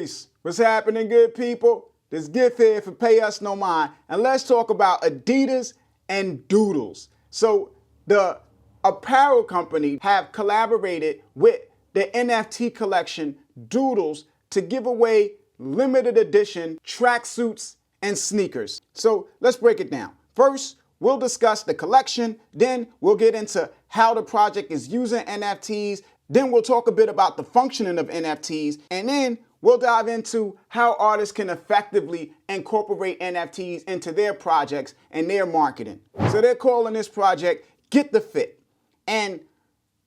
Peace. What's happening, good people? This gift here for Payusnomind, and let's talk about Adidas and Doodles. So the apparel company have collaborated with the NFT collection Doodles to give away limited edition tracksuits and sneakers. So let's break it down. First, we'll discuss the collection, then we'll get into how the project is using NFTs, then we'll talk a bit about the functioning of NFTs, and then we'll dive into how artists can effectively incorporate NFTs into their projects and their marketing. So they're calling this project Get the Fit, and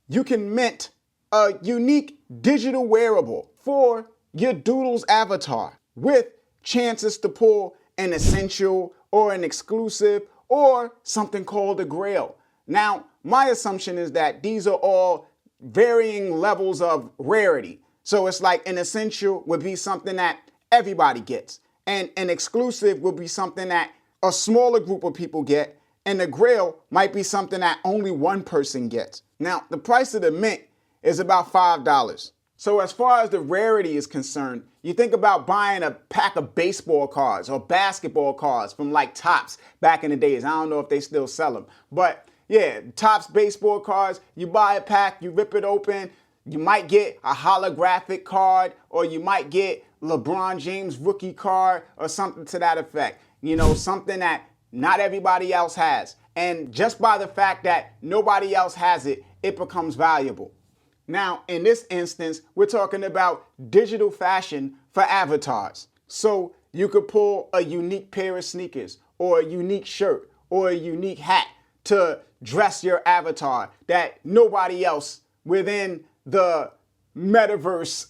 you can mint a unique digital wearable for your Doodles avatar with chances to pull an essential or an exclusive or something called a grail. Now, my assumption is that these are all varying levels of rarity. So it's like an essential would be something that everybody gets, and an exclusive would be something that a smaller group of people get, and a grail might be something that only one person gets. Now, the price of the mint is about $5. So as far as the rarity is concerned, you think about buying a pack of baseball cards or basketball cards from like Topps back in the days. I don't know if they still sell them, but yeah, Topps baseball cards, you buy a pack, you rip it open, you might get a holographic card, or you might get LeBron James rookie card or something to that effect. You know, something that not everybody else has. And just by the fact that nobody else has it, it becomes valuable. Now, in this instance, we're talking about digital fashion for avatars. So you could pull a unique pair of sneakers or a unique shirt or a unique hat to dress your avatar that nobody else within the metaverse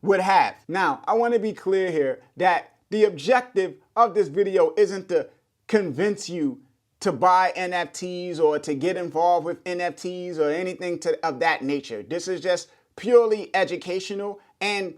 would have. Now, I want to be clear here that the objective of this video isn't to convince you to buy NFTs or to get involved with NFTs or anything of that nature. This is just purely educational and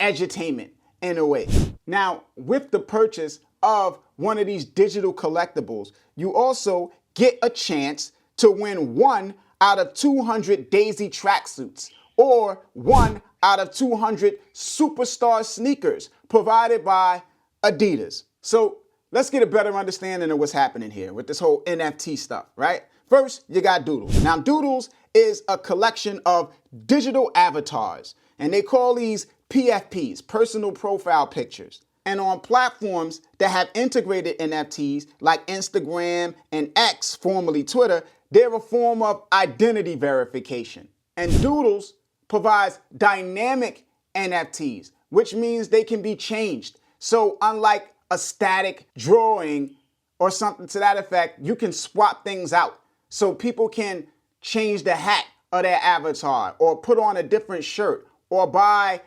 edutainment in a way. Now, with the purchase of one of these digital collectibles, you also get a chance to win 1 out of 200 Daisy tracksuits or 1 out of 200 superstar sneakers provided by Adidas. So let's get a better understanding of what's happening here with this whole NFT stuff, right? First, you got Doodles. Now, Doodles is a collection of digital avatars, and they call these PFPs, personal profile pictures. And on platforms that have integrated NFTs like Instagram and X, formerly Twitter, they're a form of identity verification. And Doodles provides dynamic NFTs, which means they can be changed. So unlike a static drawing or something to that effect, you can swap things out. So people can change the hat of their avatar or put on a different shirt or buy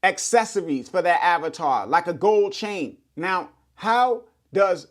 accessories for their avatar, like a gold chain. Now, how does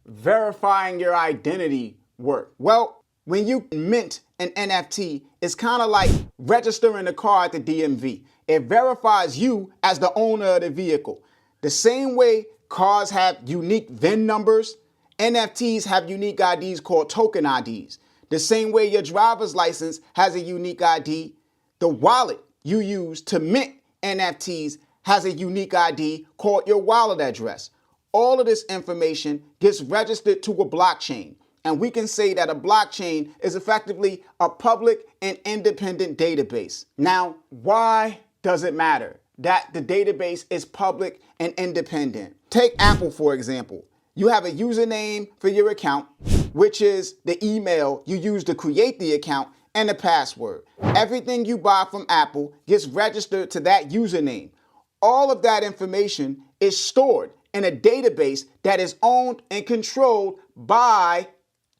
verifying your identity work? Well, when you mint an NFT, it's kind of like registering a car at the DMV. It verifies you as the owner of the vehicle. The same way cars have unique VIN numbers, NFTs have unique IDs called token IDs. The same way your driver's license has a unique ID, the wallet you use to mint NFTs has a unique ID called your wallet address. All of this information gets registered to a blockchain, and we can say that a blockchain is effectively a public and independent database. Now, why does it matter that the database is public and independent? Take Apple, for example. You have a username for your account, which is the email you use to create the account, and a password. Everything you buy from Apple gets registered to that username. All of that information is stored in a database that is owned and controlled by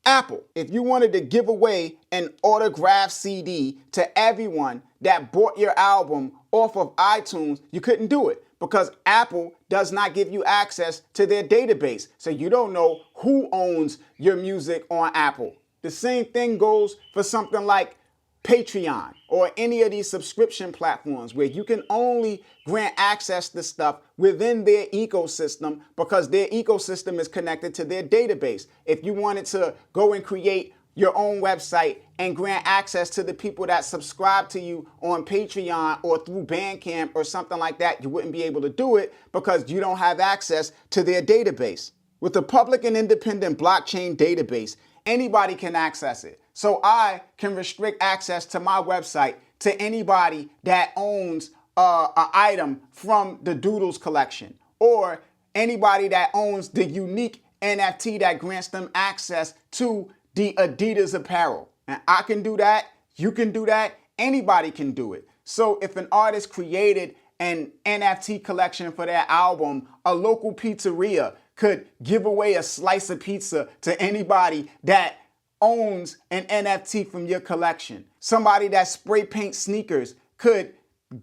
Apple. If you wanted to give away an autographed CD to everyone that bought your album off of iTunes, you couldn't do it because Apple does not give you access to their database. So you don't know who owns your music on Apple. The same thing goes for something like Patreon or any of these subscription platforms where you can only grant access to stuff within their ecosystem because their ecosystem is connected to their database. If you wanted to go and create your own website and grant access to the people that subscribe to you on Patreon or through Bandcamp or something like that. You wouldn't be able to do it because you don't have access to their database. With a public and independent blockchain database, anybody can access it. So I can restrict access to my website to anybody that owns an item from the Doodles collection, or anybody that owns the unique NFT that grants them access to the Adidas apparel. And I can do that, you can do that, anybody can do it. So if an artist created an NFT collection for their album, a local pizzeria could give away a slice of pizza to anybody that owns an NFT from your collection. Somebody that spray paints sneakers could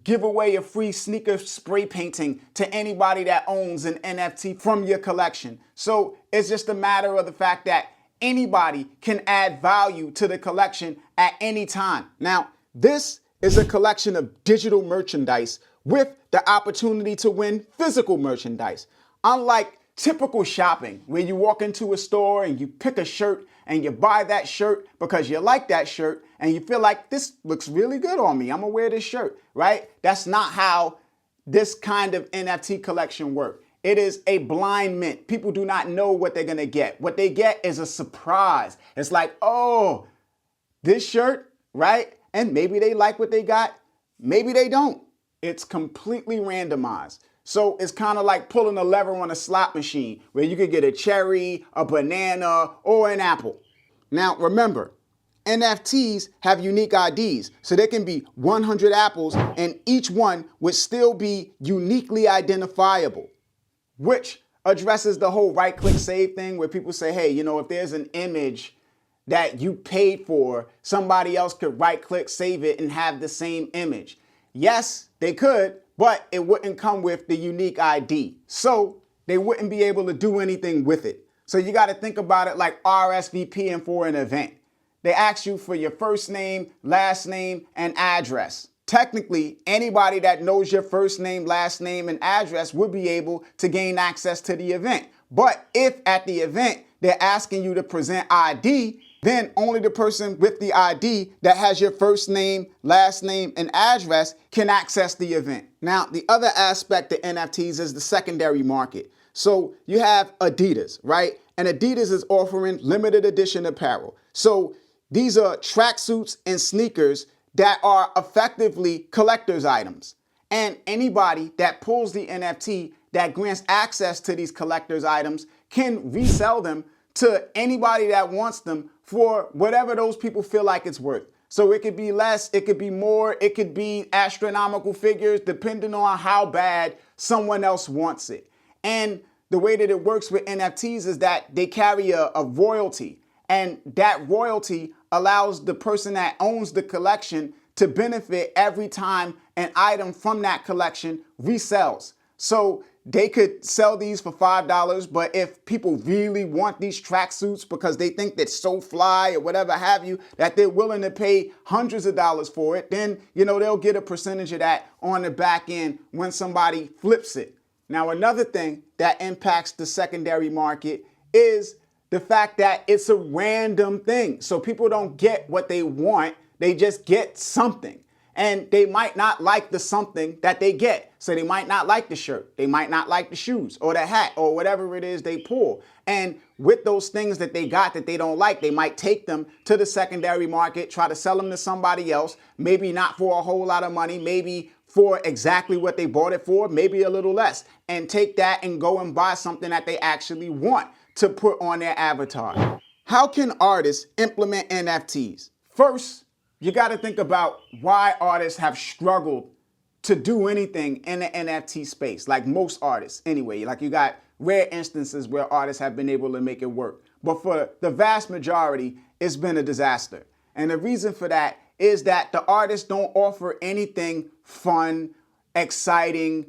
give away a free sneaker spray painting to anybody that owns an NFT from your collection. So it's just a matter of the fact that anybody can add value to the collection at any time. Now, this is a collection of digital merchandise with the opportunity to win physical merchandise. Unlike typical shopping, where you walk into a store and you pick a shirt and you buy that shirt because you like that shirt and you feel like this looks really good on me, I'm gonna wear this shirt, right? That's not how this kind of NFT collection works. It is a blind mint. People do not know what they're gonna get. What they get is a surprise. It's like, oh, this shirt, right? And maybe they like what they got, maybe they don't. It's completely randomized. So it's kind of like pulling a lever on a slot machine where you could get a cherry, a banana, or an apple. Now remember, NFTs have unique IDs, so there can be 100 apples and each one would still be uniquely identifiable, which addresses the whole right-click save thing where people say, hey, you know, if there's an image that you paid for, somebody else could right-click save it and have the same image. Yes, they could, but it wouldn't come with the unique ID. So they wouldn't be able to do anything with it. So you got to think about it like RSVPing for an event. They ask you for your first name, last name, and address. Technically, anybody that knows your first name, last name, and address would be able to gain access to the event. But if at the event they're asking you to present ID, then only the person with the ID that has your first name, last name, and address can access the event. Now, the other aspect of NFTs is the secondary market. So you have Adidas, right? And Adidas is offering limited edition apparel. So these are tracksuits and sneakers that are effectively collector's items. And anybody that pulls the NFT that grants access to these collector's items can resell them to anybody that wants them for whatever those people feel like it's worth. So it could be less, it could be more, it could be astronomical figures depending on how bad someone else wants it. And the way that it works with NFTs is that they carry a royalty, and that royalty allows the person that owns the collection to benefit every time an item from that collection resells. So they could sell these for $5, but if people really want these tracksuits because they think they're so fly or whatever have you, that they're willing to pay hundreds of dollars for it, then, you know, they'll get a percentage of that on the back end when somebody flips it. Now, another thing that impacts the secondary market is the fact that it's a random thing. So people don't get what they want, they just get something. And they might not like the something that they get. So they might not like the shirt, they might not like the shoes or the hat or whatever it is they pull. And with those things that they got that they don't like, they might take them to the secondary market, try to sell them to somebody else, maybe not for a whole lot of money, maybe for exactly what they bought it for, maybe a little less, and take that and go and buy something that they actually want to put on their avatar. How can artists implement NFTs? First, you got to think about why artists have struggled to do anything in the NFT space, like most artists anyway. Like you got rare instances where artists have been able to make it work. But for the vast majority, it's been a disaster. And the reason for that is that the artists don't offer anything fun, exciting,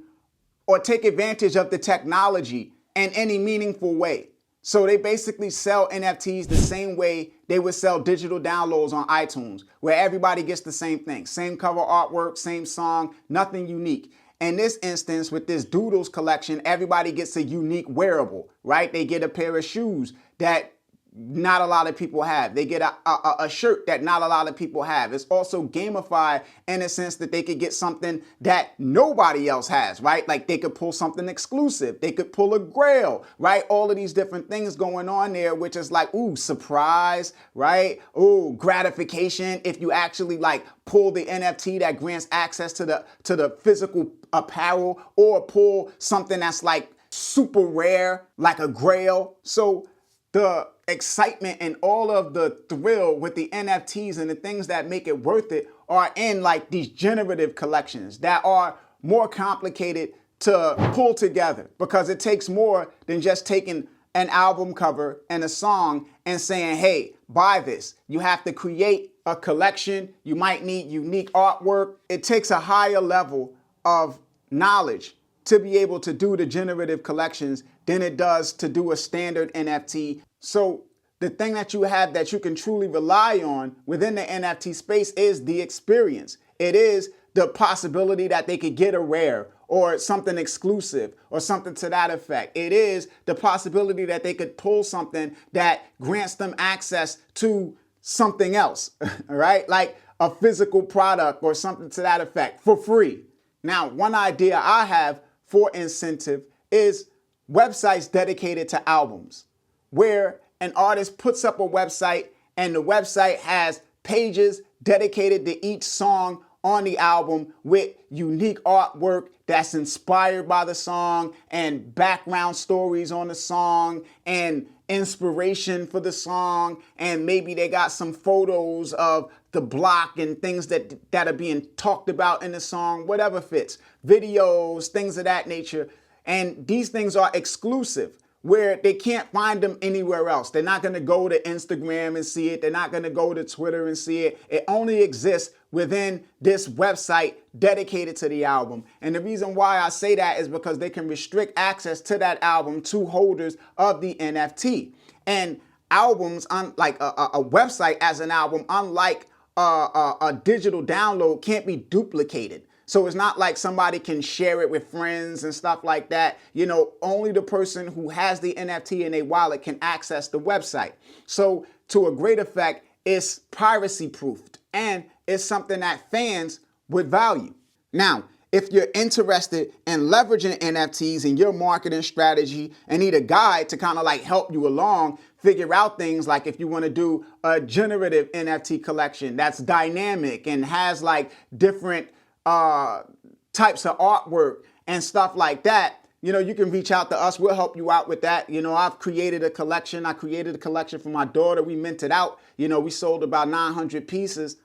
or take advantage of the technology in any meaningful way. So they basically sell NFTs the same way they would sell digital downloads on iTunes, where everybody gets the same thing, same cover artwork, same song, nothing unique. In this instance, with this Doodles collection, everybody gets a unique wearable, right? They get a pair of shoes that not a lot of people have. They get a shirt that not a lot of people have. It's also gamified in a sense that they could get something that nobody else has, right? Like they could pull something exclusive. They could pull a grail, right? All of these different things going on there, which is like, ooh, surprise, right? Ooh, gratification. If you actually like pull the NFT that grants access to the physical apparel, or pull something that's like super rare, like a grail. So the excitement and all of the thrill with the NFTs and the things that make it worth it are in like these generative collections that are more complicated to pull together, because it takes more than just taking an album cover and a song and saying, hey, buy this. You have to create a collection. You might need unique artwork. It takes a higher level of knowledge to be able to do the generative collections than it does to do a standard NFT. So the thing that you have that you can truly rely on within the NFT space is the experience. It is the possibility that they could get a rare or something exclusive or something to that effect. It is the possibility that they could pull something that grants them access to something else, all right? Like a physical product or something to that effect for free. Now, one idea I have for incentive is websites dedicated to albums, where an artist puts up a website and the website has pages dedicated to each song on the album with unique artwork that's inspired by the song and background stories on the song and inspiration for the song, and maybe they got some photos of the block and things that are being talked about in the song, whatever fits, videos, things of that nature. And these things are exclusive, where they can't find them anywhere else. They're not going to go to Instagram and see it. They're not going to go to Twitter and see it. It only exists within this website dedicated to the album. And the reason why I say that is because they can restrict access to that album to holders of the NFT. And albums, like a website as an album, unlike a digital download, can't be duplicated. So it's not like somebody can share it with friends and stuff like that. You know, only the person who has the NFT in their wallet can access the website. So to a great effect, it's privacy proofed, and it's something that fans would value. Now, if you're interested in leveraging NFTs in your marketing strategy and need a guide to kind of like help you along, figure out things like if you want to do a generative NFT collection that's dynamic and has like different types of artwork and stuff like that, you know, you can reach out to us. We'll help you out with that. You know, I've created a collection. I created a collection for my daughter. We minted out. You know, we sold about 900 pieces.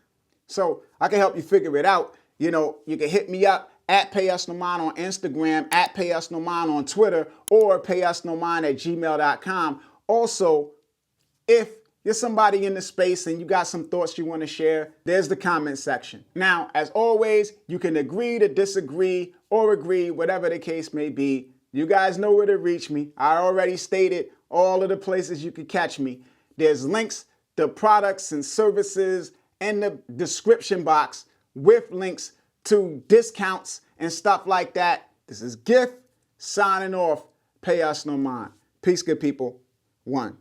So I can help you figure it out. You know, you can hit me up at Payusnomind on Instagram, at Payusnomind on Twitter, or payusnomind@gmail.com. Also, if you're somebody in the space and you got some thoughts you want to share, there's the comment section. Now, as always, you can agree to disagree or agree, whatever the case may be. You guys know where to reach me. I already stated all of the places you can catch me. There's links to products and services in the description box with links to discounts and stuff like that. This is Gift signing off. Pay us no mind. Peace, good people. One.